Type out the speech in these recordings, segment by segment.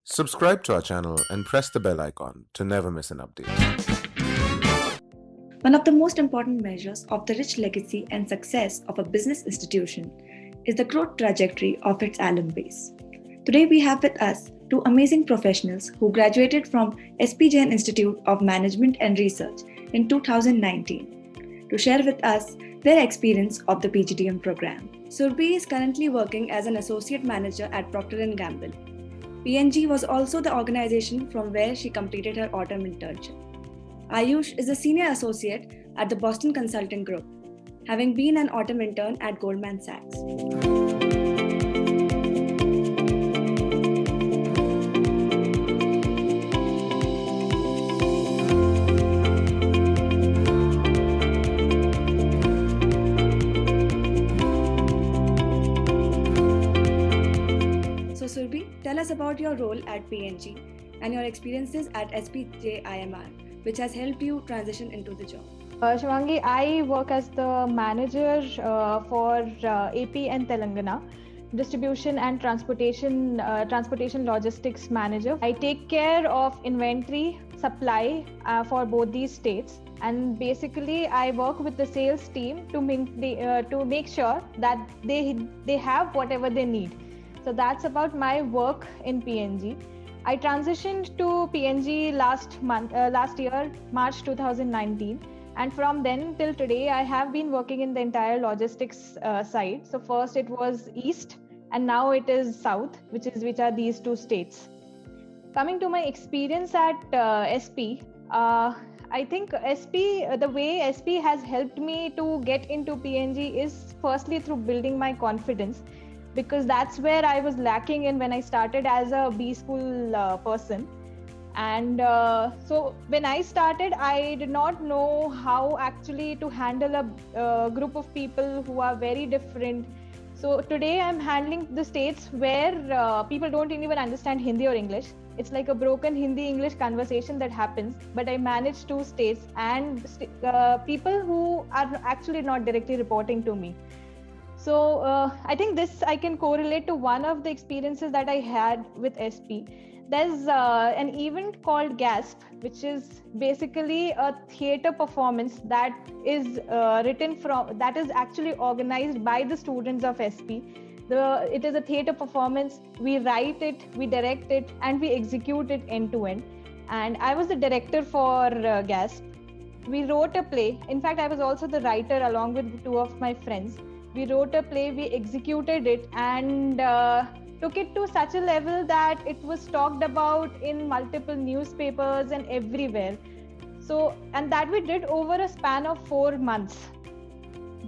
Subscribe to our channel and press the bell icon to never miss an update. One of the most important measures of the rich legacy and success of a business institution is the growth trajectory of its alum base. Today, we have with us two amazing professionals who graduated from SP Jain Institute of Management and Research in 2019 to share with us their experience of the PGDM program. Surbhi is currently working as an associate manager at Procter & Gamble. PNG was also the organization from where she completed her autumn internship. Ayush is a senior associate at the Boston Consulting Group, having been an autumn intern at Goldman Sachs. So Surbhi, tell us about your role at PNG and your experiences at SPJIMR, which has helped you transition into the job. Shivangi, I work as the manager for AP and Telangana, distribution and transportation logistics manager. I take care of inventory supply for both these states, and basically I work with the sales team to make sure that they have whatever they need. So that's about my work in PNG. I transitioned to PNG last year, March 2019. And from then till today, I have been working in the entire logistics side. So first it was East, and now it is South, which are these two states. Coming to my experience at SP, I think the way SP has helped me to get into PNG is firstly through building my confidence, because that's where I was lacking in when I started as a B school person. And so when I started, I did not know how actually to handle a group of people who are very different. So today I'm handling the states where people don't even understand Hindi or English. It's like a broken Hindi-English conversation that happens, but I manage two states and people who are actually not directly reporting to me. So I think this I can correlate to one of the experiences that I had with SP. There's an event called GASP, which is basically a theater performance that is that is actually organized by the students of SP. It is a theater performance. We write it, we direct it, and we execute it end to end. And I was the director for GASP. We wrote a play. In fact, I was also the writer along with two of my friends. We wrote a play, we executed it, and took it to such a level that it was talked about in multiple newspapers and everywhere. So, and that we did over a span of 4 months.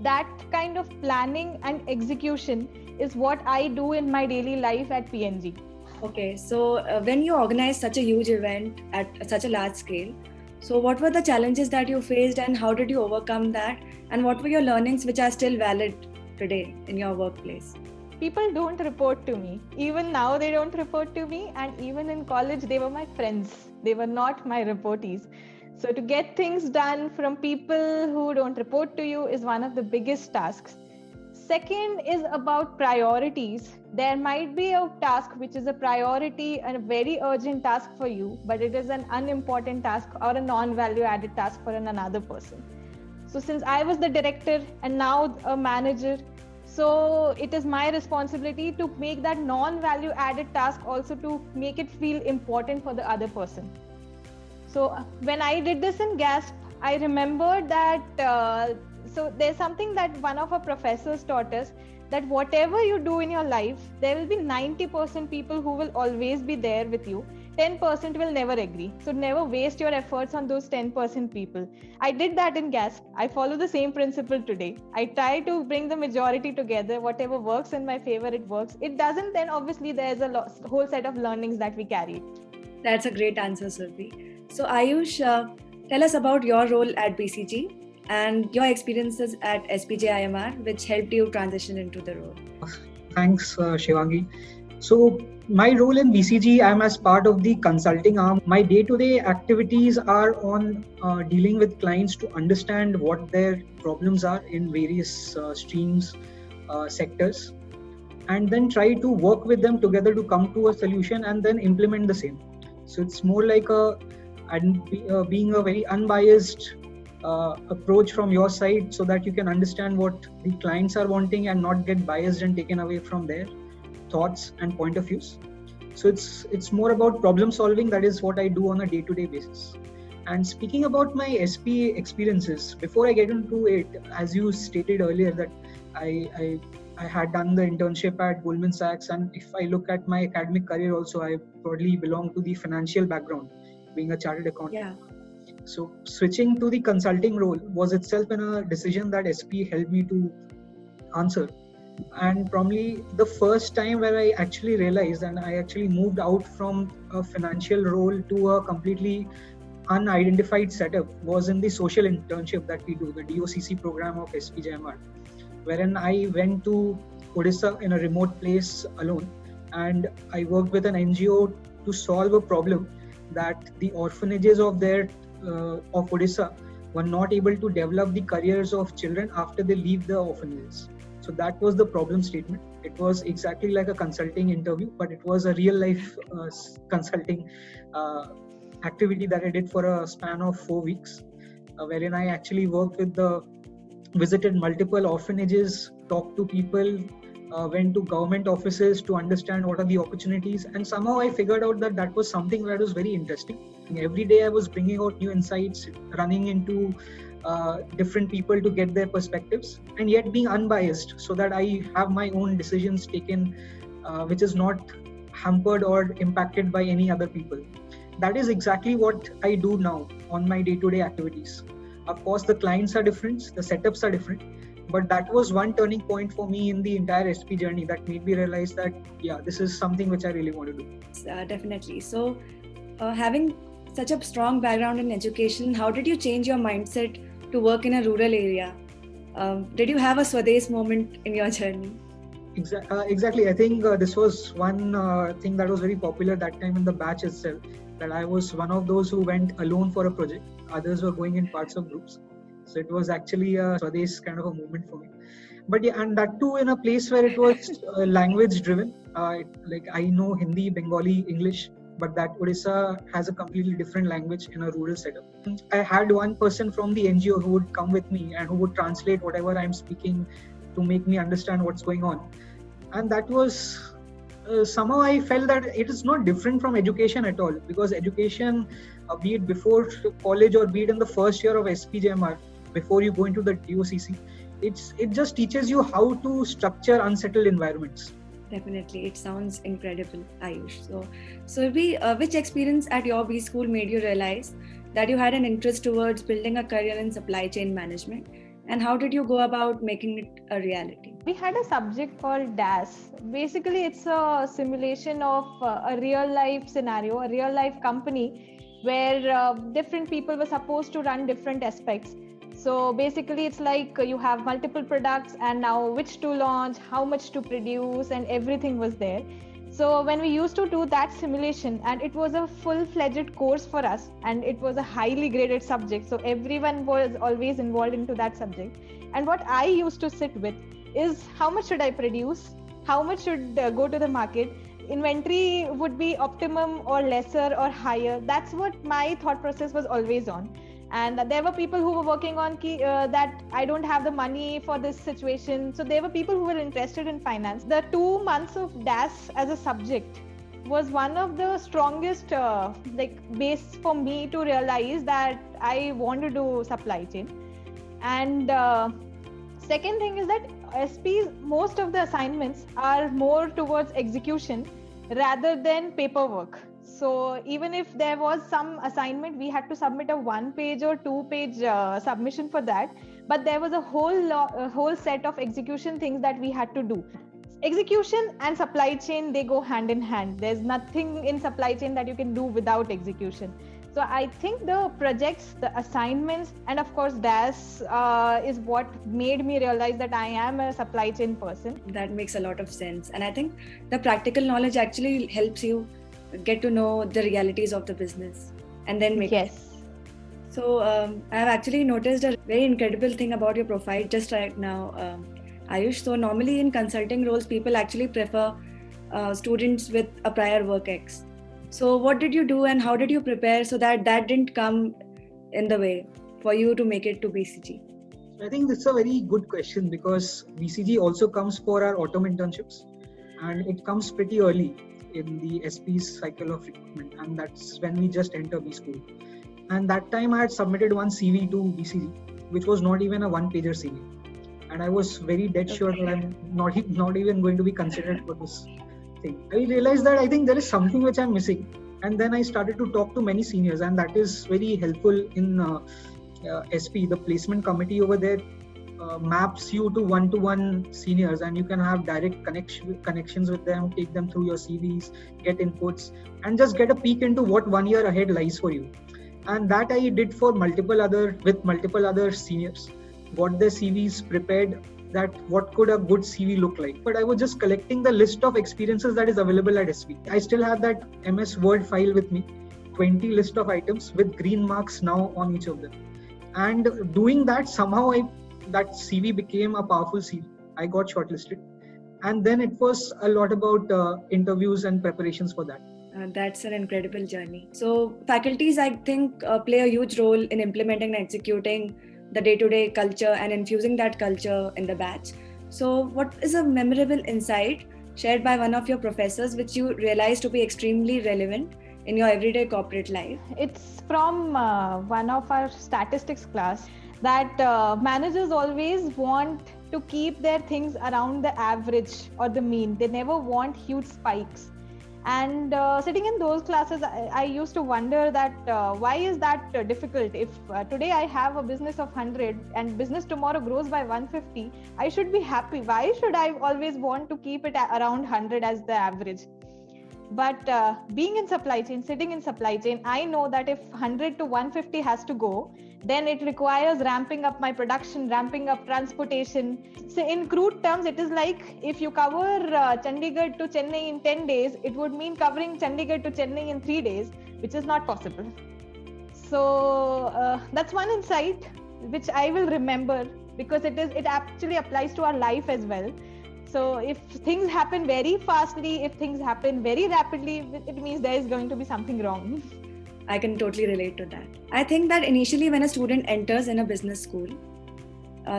That kind of planning and execution is what I do in my daily life at PNG. Okay, so when you organize such a huge event at such a large scale, so what were the challenges that you faced and how did you overcome that? And what were your learnings which are still valid today in your workplace? People don't report to me. Even now they don't report to me, and even in college they were my friends. They were not my reportees. So to get things done from people who don't report to you is one of the biggest tasks. Second is about priorities. There might be a task which is a priority and a very urgent task for you, but it is an unimportant task or a non-value added task for another person. So since I was the director and now a manager, so it is my responsibility to make that non-value added task also to make it feel important for the other person. So when I did this in GASP, I remembered that so there's something that one of our professors taught us, that whatever you do in your life, there will be 90% people who will always be there with you. 10% will never agree. So never waste your efforts on those 10% people. I did that in GASP. I follow the same principle today. I try to bring the majority together. Whatever works in my favor, it works. It doesn't, then obviously there's a whole set of learnings that we carry. That's a great answer, Surbhi. So Ayush, tell us about your role at BCG and your experiences at SPJIMR, which helped you transition into the role. Thanks, Shivangi. So my role in BCG, I'm as part of the consulting arm. My day-to-day activities are on dealing with clients to understand what their problems are in various streams, sectors. and then try to work with them together to come to a solution and then implement the same. So it's more like being a very unbiased approach from your side, so that you can understand what the clients are wanting and not get biased and taken away from their thoughts and point of views. So it's more about problem solving. That is what I do on a day-to-day basis. And speaking about my SP experiences, before I get into it, as you stated earlier, that I had done the internship at Goldman Sachs, and if I look at my academic career also, I broadly belong to the financial background, being a chartered accountant. Yeah. So switching to the consulting role was itself a decision that SP helped me to answer. And probably the first time where I actually realized, and I actually moved out from a financial role to a completely unidentified setup, was in the social internship that we do, the DOCC program of SPJIMR, wherein I went to Odisha in a remote place alone, and I worked with an NGO to solve a problem that the orphanages of Odisha were not able to develop the careers of children after they leave the orphanages. So that was the problem statement. It was exactly like a consulting interview, but it was a real life consulting activity that I did for a span of 4 weeks, wherein I actually worked visited multiple orphanages, talked to people, went to government offices to understand what are the opportunities, and somehow I figured out that was something that was very interesting. Every day I was bringing out new insights, running into different people to get their perspectives, and yet being unbiased, so that I have my own decisions taken, which is not hampered or impacted by any other people. That is exactly what I do now on my day-to-day activities. Of course, the clients are different, the setups are different, but that was one turning point for me in the entire SP journey that made me realize that, yeah, this is something which I really want to do. Definitely. So, having such a strong background in education, how did you change your mindset to work in a rural area? Did you have a Swadesh moment in your journey? Exactly. I think this was one thing that was very popular that time in the batch itself, that I was one of those who went alone for a project. Others were going in parts of groups. So it was actually a Swadesh kind of a movement for me. But yeah, and that too in a place where it was language driven. Like I know Hindi, Bengali, English, but that Odisha has a completely different language in a rural setup. I had one person from the NGO who would come with me and who would translate whatever I'm speaking to make me understand what's going on. And that was somehow I felt that it is not different from education at all, because education, be it before college or be it in the first year of SPJIMR, before you go into the DOCC, it just teaches you how to structure unsettled environments. Definitely, it sounds incredible, Ayush. So which experience at your B school made you realize that you had an interest towards building a career in supply chain management, and how did you go about making it a reality? We had a subject called DAS. Basically, it's a simulation of a real life scenario, a real life company where different people were supposed to run different aspects. So basically, it's like you have multiple products and now which to launch, how much to produce, and everything was there. So when we used to do that simulation, and it was a full-fledged course for us, and it was a highly graded subject. So everyone was always involved into that subject. And what I used to sit with is how much should I produce? How much should go to the market? Inventory would be optimum or lesser or higher. That's what my thought process was always on. And there were people who were working on that I don't have the money for this situation. So there were people who were interested in finance. The 2 months of DAS as a subject was one of the strongest base for me to realize that I want to do supply chain. And second thing is that SP's, most of the assignments are more towards execution rather than paperwork. So even if there was some assignment, we had to submit a 1-page or 2-page submission for that. But there was a whole set of execution things that we had to do. Execution and supply chain, they go hand in hand. There's nothing in supply chain that you can do without execution. So I think the projects, the assignments, and of course DAS is what made me realize that I am a supply chain person. That makes a lot of sense. And I think the practical knowledge actually helps you get to know the realities of the business and then make it. So I have actually noticed a very incredible thing about your profile just right now. Ayush, so normally in consulting roles, people actually prefer students with a prior work ex. So what did you do and how did you prepare so that that didn't come in the way for you to make it to BCG? I think this is a very good question because BCG also comes for our autumn internships, and it comes pretty early in the SP's cycle of recruitment, and that's when we just enter B school. And that time I had submitted one CV to BCG, which was not even a one-pager CV, and I was very dead sure that I'm not even going to be considered for this thing. I realized that I think there is something which I'm missing, and then I started to talk to many seniors, and that is very helpful in SP. The placement committee over there maps you to one-to-one seniors, and you can have direct connections with them, take them through your CVs, get inputs, and just get a peek into what 1 year ahead lies for you. And that I did for multiple other seniors, got their CVs prepared, that what could a good CV look like. But I was just collecting the list of experiences that is available at SP. I still have that MS Word file with me, 20 list of items with green marks now on each of them. And doing that, somehow that CV became a powerful CV. I got shortlisted. And then it was a lot about interviews and preparations for that. That's an incredible journey. So faculties, I think, play a huge role in implementing and executing the day-to-day culture and infusing that culture in the batch. So what is a memorable insight shared by one of your professors which you realized to be extremely relevant in your everyday corporate life? It's from one of our statistics class that managers always want to keep their things around the average or the mean. They never want huge spikes. And sitting in those classes, I used to wonder that why is that difficult? If today I have a business of 100 and business tomorrow grows by 150, I should be happy. Why should I always want to keep it around 100 as the average? But being in supply chain, sitting in supply chain, I know that if 100 to 150 has to go, then it requires ramping up my production, ramping up transportation. So in crude terms, it is like if you cover Chandigarh to Chennai in 10 days, it would mean covering Chandigarh to Chennai in 3 days, which is not possible. So that's one insight which I will remember because it actually applies to our life as well. So if things happen very fastly, if things happen very rapidly, it means there is going to be something wrong. I can totally relate to that. I think that initially when a student enters in a business school,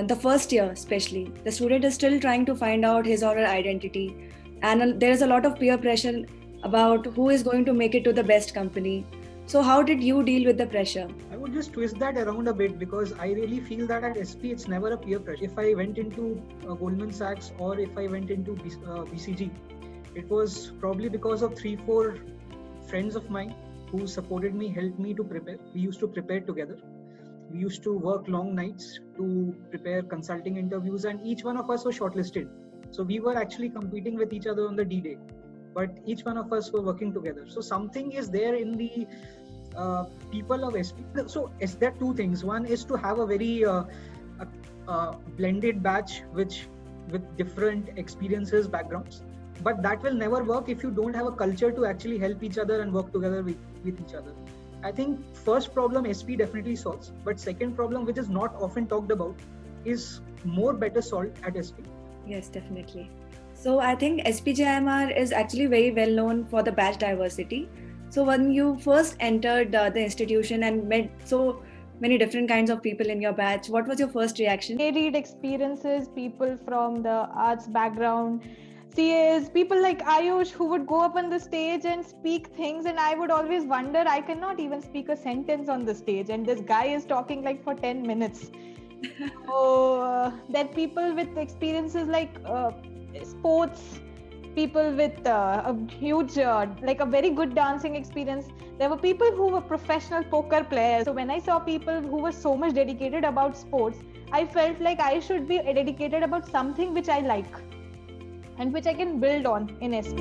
the first year especially, the student is still trying to find out his or her identity. And there is a lot of peer pressure about who is going to make it to the best company. So how did you deal with the pressure? I would just twist that around a bit because I really feel that at SP, it's never a peer pressure. If I went into Goldman Sachs or if I went into BCG, it was probably because of 3-4 friends of mine who supported me, helped me to prepare. We used to prepare together. We used to work long nights to prepare consulting interviews, and each one of us was shortlisted. So we were actually competing with each other on the D-Day, but each one of us were working together. So something is there in the people of SP. So there are two things. One is to have a very blended batch with different experiences, backgrounds. But that will never work if you don't have a culture to actually help each other and work together with each other. I think first problem SP definitely solves, but second problem, which is not often talked about, is more better solved at SP. Yes, definitely. So I think SPJIMR is actually very well known for the batch diversity. So when you first entered the institution and met so many different kinds of people in your batch, what was your first reaction? Varied experiences, people from the arts background, CAs, people like Ayush who would go up on the stage and speak things, and I would always wonder, I cannot even speak a sentence on the stage and this guy is talking like for 10 minutes. So that people with experiences like sports, people with a huge, like a very good dancing experience. There were people who were professional poker players. So when I saw people who were so much dedicated about sports, I felt like I should be dedicated about something which I like and which I can build on in SP.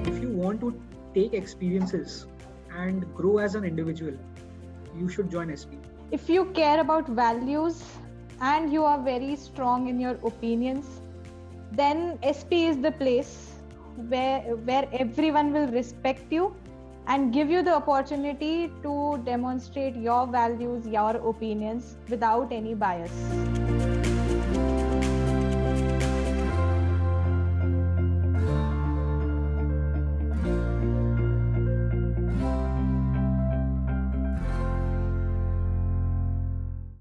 If you want to take experiences and grow as an individual, you should join SP. If you care about values and you are very strong in your opinions, then SP is the place where everyone will respect you and give you the opportunity to demonstrate your values, your opinions without any bias.